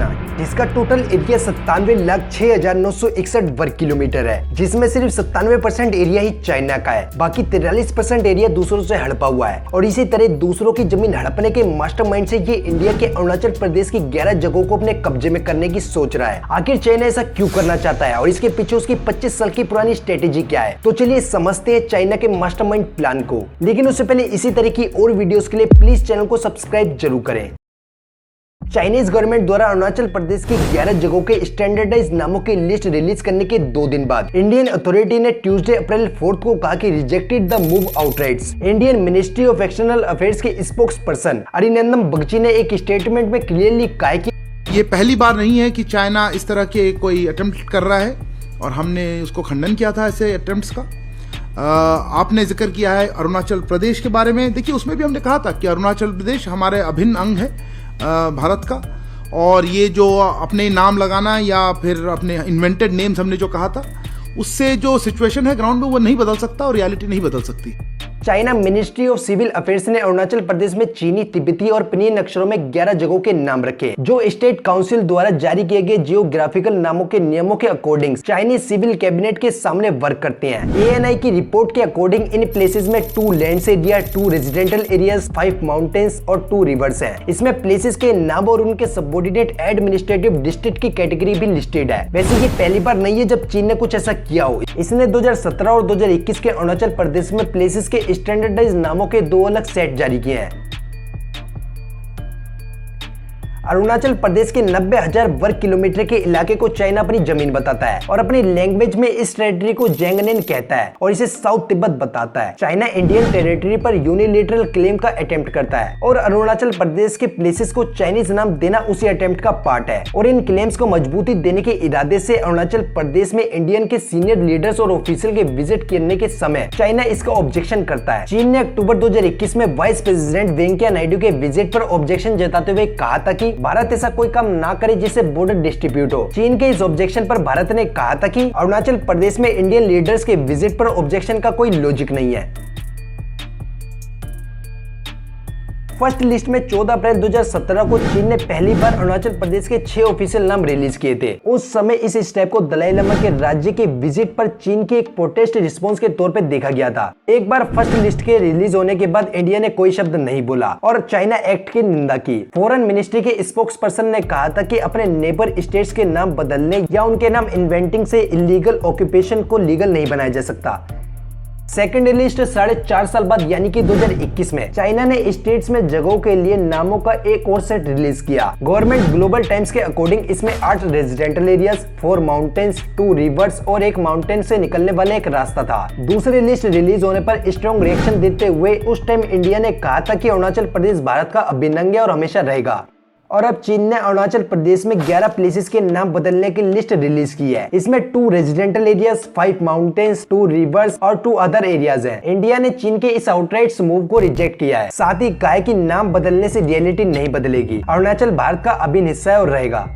China, जिसका total area 97,06,961 वर्ग kilometre है, जिसमें सिर्फ 97% एरिया ही चाइना का है। बाकी 43% एरिया दूसरों से हड़पा हुआ है। और इसी तरह दूसरों की जमीन हड़पने के मास्टरमाइंड से ये इंडिया के अरुणाचल प्रदेश की 11 जगहों को अपने कब्जे में करने की सोच रहा है। आखिर चाइना ऐसा क्यों करना चाहता है और इसके पीछे उसकी 25 साल की पुरानी स्ट्रेटेजी क्या है? तो चलिए समझते हैं चाइना के मास्टरमाइंड प्लान को। लेकिन उससे पहले इसी तरह की और वीडियोस के लिए प्लीज चैनल को सब्सक्राइब जरूर करें। चाइनीज गवर्नमेंट द्वारा अरुणाचल प्रदेश की 11 जगहों के स्टैंडर्डाइज नामों की लिस्ट रिलीज करने के 2 दिन बाद इंडियन अथॉरिटी ने ट्यूसडे अप्रैल 4 को कहा कि rejected the move outrights. Indian ministry of external affairs के स्पोक्स पर्सन अरिनंदन बगची ने एक स्टेटमेंट में क्लियरली कहा कि ये पहली बार नहीं है कि चाइना इस तरह के कोई अटेम्प्ट कर रहा है और हमने उसको खंडन किया था ऐसे अटेम्प्ट्स का। आपने जिक्र किया है अरुणाचल प्रदेश के बारे में। देखिए, उसमें भी हमने कहा था कि अरुणाचल प्रदेश हमारे अभिन्न अंग है भारत का, और ये जो अपने नाम लगाना या फिर अपने इन्वेंटेड नेम्स हमने जो कहा था, उससे जो सिचुएशन है ग्राउंड में वो नहीं बदल सकता और रियलिटी नहीं बदल सकती। China ministry of civil affairs ने अरुणाचल प्रदेश में चीनी, तिब्बती और पिनियन अक्षरों में 11 जगहों के नाम रखे, जो स्टेट काउंसिल द्वारा जारी किए गए जियोग्राफिकल नामों के नियमों के अकॉर्डिंग चाइनीज सिविल कैबिनेट के सामने वर्क करते हैं। ANI की रिपोर्ट के अकॉर्डिंग इन प्लेसेस में 2 lands area, 2 residential areas, 5 mountains और 2 रिवर्स हैं। इसमें प्लेसेस के नाम और उनके सबऑर्डिनेट एडमिनिस्ट्रेटिव डिस्ट्रिक्ट की कैटेगरी भी लिस्टेड है। वैसे ये पहली बार नहीं है जब चीन ने कुछ ऐसा किया हो। इसने 2017 और 2021 के अरुणाचल प्रदेश में प्लेसेस के स्टैंडर्डाइज नामों के 2 अलग सेट जारी किए हैं। अरुणाचल प्रदेश के 90,000 वर्ग किलोमीटर के इलाके को चाइना अपनी जमीन बताता है और अपनी लैंग्वेज में इस टेरिटरी को जैंगनेन कहता है और इसे साउथ तिब्बत बताता है। चाइना इंडियन टेरिटरी पर यूनिलेटरल क्लेम का अटेम्प्ट करता है और अरुणाचल प्रदेश के प्लेसेस को चाइनीज नाम देना उसी अटेम्प्ट का पार्ट है। और इन क्लेम्स को मजबूती देने के इरादे से अरुणाचल प्रदेश में इंडियन के सीनियर लीडर्स और ऑफिशियल के विजिट करने के समय चाइना इसका ऑब्जेक्शन करता है। चीन ने अक्टूबर 2021 में वाइस प्रेसिडेंट वेंकैया नायडू के विजिट पर ऑब्जेक्शन जताते हुए कहा था कि भारत ऐसा कोई काम ना करे जिससे बॉर्डर डिस्ट्रीब्यूट हो। चीन के इस ऑब्जेक्शन पर भारत ने कहा था कि अरुणाचल प्रदेश में इंडियन लीडर्स के विजिट पर ऑब्जेक्शन का कोई लॉजिक नहीं है। फर्स्ट लिस्ट में 14 अप्रैल 2017 को चीन ने पहली बार अरुणाचल प्रदेश के 6 ऑफिशियल नाम रिलीज किए थे। उस समय इस स्टेप को दलाई लामा के राज्य के विजिट पर चीन के एक प्रोटेस्ट रिस्पांस के तौर पर देखा गया था। एक बार फर्स्ट लिस्ट के रिलीज होने के बाद इंडिया ने कोई शब्द नहीं बोला और चाइना एक्ट की निंदा की। फॉरेन मिनिस्ट्री के स्पोक्स पर्सन ने कहा था कि अपने नेबर स्टेट्स के नाम बदलने या उनके नाम इन्वेंटिंग से इलीगल ऑक्यूपेशन को लीगल नहीं बनाया जा सकता। सेकेंड लिस्ट 4.5 साल बाद यानी कि 2021 में चाइना ने स्टेट्स में जगहों के लिए नामों का एक और सेट रिलीज किया। गवर्नमेंट ग्लोबल टाइम्स के अकॉर्डिंग इसमें 8 रेजिडेंशियल एरियाज, 4 माउंटेन्स, 2 रिवर्स और 1 माउंटेन से निकलने वाला एक रास्ता था। दूसरी लिस्ट रिलीज होने पर स्ट्रॉन्ग रिएक्शन देते हुए उस टाइम इंडिया ने कहा था कि अरुणाचल प्रदेश भारत का अभिन्न अंग है और हमेशा रहेगा। और अब चीन ने अरुणाचल प्रदेश में 11 प्लेसेस के नाम बदलने की लिस्ट रिलीज की है। इसमें 2 रेजिडेंशियल एरियाज, 5 माउंटेन्स, 2 रिवर्स और 2 अदर एरियाज हैं। इंडिया ने चीन के इस आउटराइट मूव को रिजेक्ट किया है। साथ ही कहा है कि नाम बदलने से रियलिटी नहीं बदलेगी। अरुणाचल भारत का अभिन्न हिस्सा है और रहेगा।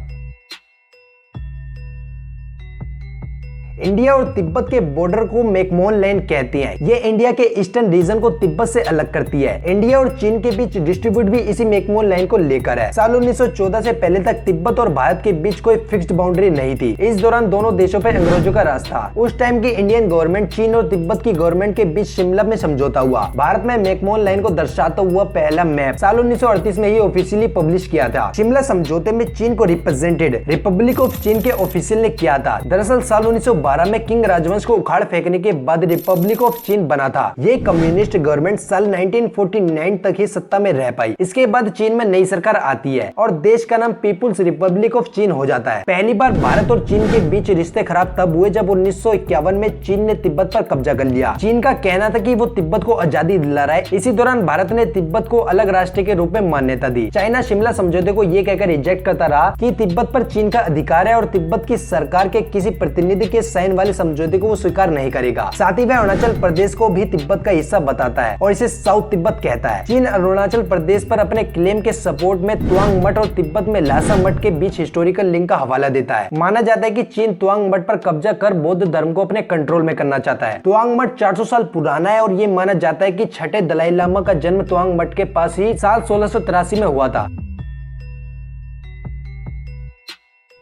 इंडिया और तिब्बत के बॉर्डर को मैकमोहन लाइन कहते हैं। ये इंडिया के ईस्टर्न रीजन को तिब्बत से अलग करती है। इंडिया और चीन के बीच डिस्ट्रीब्यूट भी इसी मैकमोहन लाइन को लेकर है। साल 1914 से पहले तक तिब्बत और भारत के बीच कोई फिक्स्ड बाउंड्री नहीं थी। इस दौरान दोनों देशों पर अंग्रेजों का राज था। उस टाइम की इंडियन गवर्नमेंट, चीन और तिब्बत की गवर्नमेंट के बीच शिमला में समझौता हुआ। भारत में मैकमोहन लाइन को दर्शाता हुआ पहला मैप साल 1938 में ही ऑफिशियली पब्लिश किया था। शिमला समझौते में चीन को रिप्रेजेंटेड रिपब्लिक ऑफ चीन के ऑफिशियल ने किया था। दरअसल साल 1912 में किंग राजवंश को उखाड़ फेंकने के बाद रिपब्लिक ऑफ चीन बना था। ये कम्युनिस्ट गवर्नमेंट साल 1949 तक ही सत्ता में रह पाई। इसके बाद चीन में नई सरकार आती है और देश का नाम पीपुल्स रिपब्लिक ऑफ चीन हो जाता है। पहली बार भारत और चीन के बीच रिश्ते खराब तब हुए जब 1951 में चीन ने तिब्बत पर कब्जा कर लिया। चीन का कहना था कि वो तिब्बत को आजादी दिला रहा है। इसी दौरान भारत ने तिब्बत को अलग राष्ट्र के रूप में मान्यता दी। चाइना शिमला समझौते को ये कहकर रिजेक्ट करता रहा कि तिब्बत पर चीन का अधिकार है और तिब्बत की सरकार के किसी प्रतिनिधि के साइन वाले समझौते को वो स्वीकार नहीं करेगा। साथ ही वह अरुणाचल प्रदेश को भी तिब्बत का हिस्सा बताता है और इसे साउथ तिब्बत कहता है। चीन अरुणाचल प्रदेश पर अपने क्लेम के सपोर्ट में तुआंग मठ और तिब्बत में लासा मठ के बीच हिस्टोरिकल लिंक का हवाला देता है। माना जाता है कि चीन तुआंग मठ पर कब्जा कर बौद्ध धर्म को अपने कंट्रोल में करना चाहता है। तुआंग मठ 400 साल पुराना है और ये माना जाता है कि छठे दलाई लामा का जन्म तुआंग मठ के पास ही साल 1683 में हुआ था।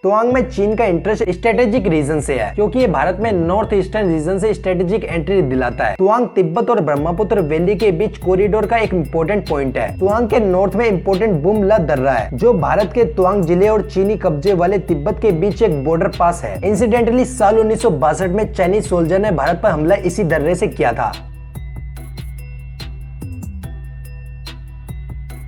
तुआंग में चीन का इंटरेस्ट स्ट्रेटेजिक रीजन से है, क्योंकि ये भारत में नॉर्थ ईस्टर्न रीजन से स्ट्रेटेजिक एंट्री दिलाता है। तुआंग तिब्बत और ब्रह्मपुत्र वैली के बीच कॉरिडोर का एक इंपॉर्टेंट पॉइंट है। तुआंग के नॉर्थ में इंपॉर्टेंट बुम ला दर्रा है, जो भारत के तुआंग जिले और चीनी कब्जे वाले तिब्बत के बीच एक बॉर्डर पास है। इंसिडेंटली साल 1962 में चाइनीज सोल्जर ने भारत पर हमला इसी दर्रे से किया था।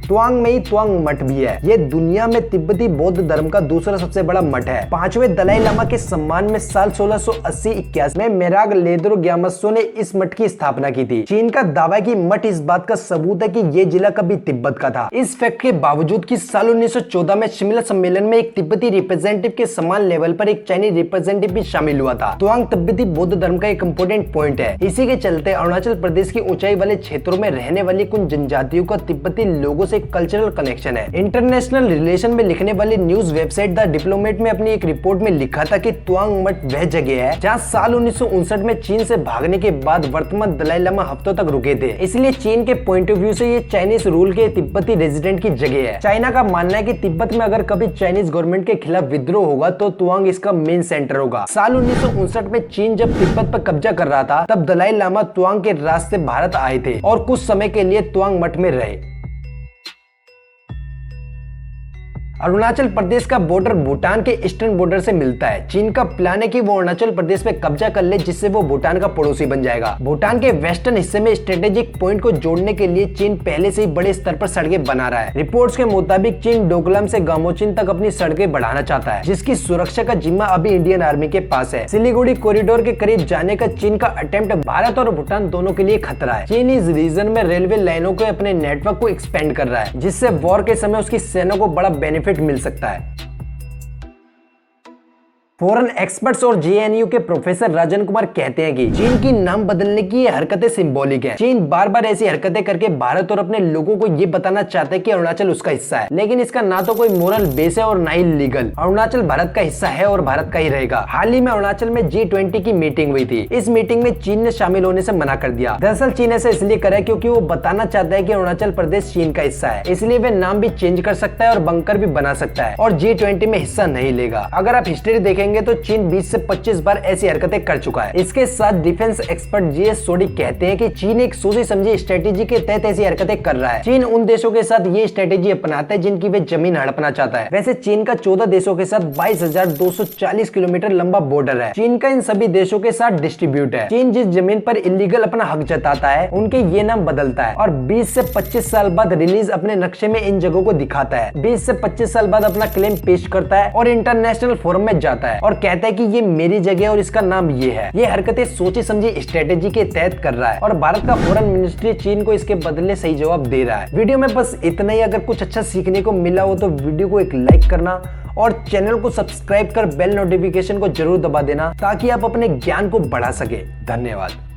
तुआंग में ही तुआंग मठ भी है। ये दुनिया में तिब्बती बौद्ध धर्म का दूसरा सबसे बड़ा मठ है। 5वें दलाई लामा के सम्मान में साल 1680-81 में मेराग लेदरो ग्यामत्सो ने इस मठ की स्थापना की थी। चीन का दावा है कि मठ इस बात का सबूत है कि ये जिला कभी तिब्बत का था। इस फैक्ट के बावजूद कि साल 1914 में शिमला सम्मेलन में एक तिब्बती रिप्रेजेंटेटिव के समान लेवल पर एक चाइनीज रिप्रेजेंटेटिव भी शामिल हुआ था। तुआंग तिब्बती बौद्ध धर्म का एक इंपोर्टेंट पॉइंट है। इसी के चलते अरुणाचल प्रदेश की ऊंचाई वाले क्षेत्रों में रहने वाली कुछ जनजातियों का तिब्बती लोगों से कल्चरल कनेक्शन है। इंटरनेशनल रिलेशन में लिखने वाली न्यूज वेबसाइट द डिप्लोमेट में अपनी एक रिपोर्ट में लिखा था कि तुआंग मठ वह जगह है जहां साल 1959 में चीन से भागने के बाद वर्तमान दलाई लामा हफ्तों तक रुके थे। इसलिए चीन के पॉइंट ऑफ व्यू से ये चाइनीज रूल के तिब्बती रेजिडेंट की जगह है। चाइना का मानना है कि तिब्बत में अगर कभी चाइनीज गवर्नमेंट के खिलाफ विद्रोह होगा तो तुआंग इसका मेन सेंटर होगा। साल 1959 में चीन जब तिब्बत पर कब्जा कर रहा था, तब दलाई लामा तुआंग के रास्ते भारत आए थे और कुछ समय के लिए तुआंग मठ में रहे। अरुणाचल प्रदेश का बॉर्डर भूटान के ईस्टर्न बॉर्डर से मिलता है। चीन का प्लान है कि वो अरुणाचल प्रदेश पे कब्जा कर ले, जिससे वो भूटान का पड़ोसी बन जाएगा। भूटान के वेस्टर्न हिस्से में स्ट्रेटेजिक पॉइंट को जोड़ने के लिए चीन पहले से ही बड़े स्तर पर सड़कें बना रहा है। रिपोर्ट्स के मुताबिक चीन डोकलाम से गामोचिन तक अपनी सड़कें बढ़ाना चाहता है, जिसकी सुरक्षा का जिम्मा अभी इंडियन आर्मी के पास है। सिलीगुड़ी कॉरिडोर के करीब जाने का चीन का अटेम्प्ट भारत और भूटान दोनों के लिए खतरा है। चीन इस रीजन में रेलवे लाइनों के अपने नेटवर्क को एक्सपेंड कर रहा है, जिससे वॉर के समय उसकी सेना को बड़ा बेनिफिट मिल सकता है। फॉरेन एक्सपर्ट्स और जेएनयू के प्रोफेसर राजन कुमार कहते हैं कि चीन की नाम बदलने की ये हरकतें सिंबॉलिक हैं। चीन बार बार ऐसी हरकतें करके भारत और अपने लोगों को ये बताना चाहता है कि अरुणाचल उसका हिस्सा है, लेकिन इसका ना तो कोई मोरल बेस है और ना ही लीगल। अरुणाचल भारत का हिस्सा है और भारत का ही रहेगा। हाल ही में अरुणाचल में G20 की मीटिंग हुई थी। इस मीटिंग में चीन ने शामिल होने से मना कर दिया। दरअसल चीन ऐसा इसलिए करा क्योंकि वो बताना चाहता है कि अरुणाचल प्रदेश चीन का हिस्सा है, इसलिए वे नाम भी चेंज कर सकता है और बंकर भी बना सकता है और G20 में हिस्सा नहीं लेगा। अगर आप हिस्ट्री देखेंगे तो चीन 20 से 25 बार ऐसी हरकतें कर चुका है। इसके साथ डिफेंस एक्सपर्ट जीएस सोडी कहते हैं कि चीन एक सोची समझी स्ट्रेटेजी के तहत ऐसी हरकतें कर रहा है। चीन उन देशों के साथ ये स्ट्रेटेजी अपनाता है जिनकी वे जमीन हड़पना चाहता है। वैसे चीन का 14 देशों के साथ 22,240 किलोमीटर लंबा बॉर्डर है। चीन का इन सभी देशों के साथ डिस्ट्रीब्यूट है। चीन जिस जमीन पर इलीगल अपना हक जताता है, उनके ये नाम बदलता है और 20 से 25 साल बाद रिलीज अपने नक्शे में इन जगहों को दिखाता है। 20 से 25 साल बाद अपना क्लेम पेश करता है और इंटरनेशनल फोरम में जाता है और कहता है कि ये मेरी जगह और इसका नाम ये है। ये हरकतें सोची समझी स्ट्रेटेजी के तहत कर रहा है और भारत का फॉरेन मिनिस्ट्री चीन को इसके बदले सही जवाब दे रहा है। वीडियो में बस इतना ही। अगर कुछ अच्छा सीखने को मिला हो तो वीडियो को एक लाइक करना और चैनल को सब्सक्राइब कर बेल नोटिफिकेशन को जरूर दबा देना, ताकि आप अपने ज्ञान को बढ़ा सके। धन्यवाद।